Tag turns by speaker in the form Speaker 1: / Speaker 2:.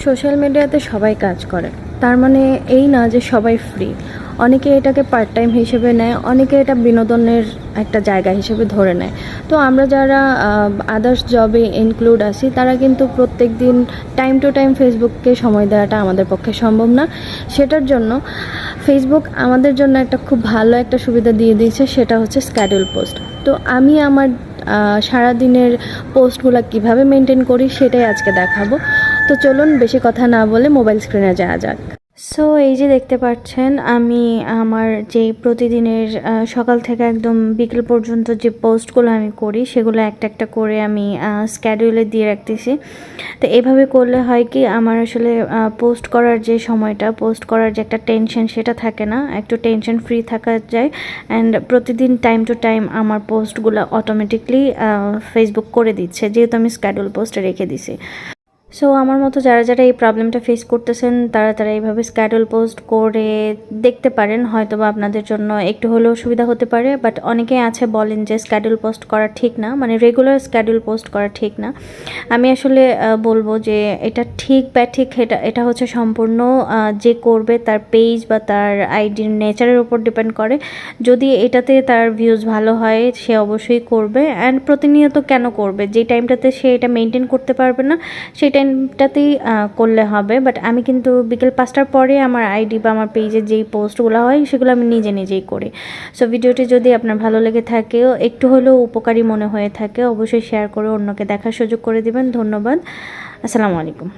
Speaker 1: Social মিডিয়াতে সবাই কাজ করে, তার মানে এই না যে সবাই ফ্রি। অনেকে এটাকে পার্ট টাইম হিসেবে নেয়, অনেকে এটা বিনোদনের একটা জায়গা হিসেবে ধরে নেয়। তো আমরা যারা আদার্স জবে ইনক্লুড আছি তারা কিন্তু প্রত্যেক দিন টাইম টু টাইম ফেসবুককে সময় দেওয়াটা আমাদের পক্ষে সম্ভব না। সেটার জন্য ফেসবুক আমাদের জন্য একটা খুব ভালো একটা সুবিধা দিয়ে দিয়েছে, সেটা হচ্ছে স্ক্যাডিউল পোস্ট। তো আমি আমার সারাদিনের পোস্টগুলো কিভাবে মেনটেন করি সেটাই আজকে দেখাবো। তো চলুন বেশি কথা না বলে মোবাইল স্ক্রিনে যাওয়া যাক। সো এই যে দেখতে পাচ্ছেন, আমি আমার যে প্রতিদিনের সকাল থেকে একদম বিকেল পর্যন্ত যে পোস্টগুলো আমি করি সেগুলো একটা একটা করে আমি স্ক্যাডিউলে দিয়ে রাখতেছি। তো এভাবে করলে হয় কি, আমার আসলে পোস্ট করার যে সময়টা, পোস্ট করার যে একটা টেনশন সেটা থাকে না, একটু টেনশন ফ্রি থাকা যায়। অ্যান্ড প্রতিদিন টাইম টু টাইম আমার পোস্টগুলো অটোমেটিকলি ফেসবুক করে দিচ্ছে, যেহেতু আমি স্ক্যাডিউল পোস্টে রেখে দিছি। সো আমার মতো যারা যারা এই প্রবলেমটা ফেস করতেছেন তারা এইভাবে স্ক্যাডিউল পোস্ট করে দেখতে পারেন, হয়তো বা আপনাদের জন্য একটু হলেও সুবিধা হতে পারে। বাট অনেকেই আছে বলেন যে স্ক্যাডিউল পোস্ট করা ঠিক না, মানে রেগুলার স্ক্যাডিউল পোস্ট করা ঠিক না। আমি আসলে বলবো যে এটা ঠিক বা ঠিক, এটা হচ্ছে সম্পূর্ণ যে করবে তার পেজ বা তার আইডির নেচারের উপর ডিপেন্ড করে। যদি এটাতে তার ভিউজ ভালো হয় সে অবশ্যই করবে। অ্যান্ড প্রতিনিয়ত কেন করবে? যে টাইমটাতে সে এটা মেনটেন করতে পারবে না সেই টাইমটাতেই করলে হবে। বাট আমি কিন্তু বিকেল 5টার পরে আমার আইডি বা আমার পেজে যেই পোস্টগুলো হয় সেগুলো আমি নিজেই করি। সো ভিডিওটি যদি আপনার ভালো লেগে থাকে, একটু হলেও উপকারী মনে হয়ে থাকে, অবশ্যই শেয়ার করে অন্যকে দেখার সুযোগ করে দিবেন। ধন্যবাদ। আসসালামু আলাইকুম।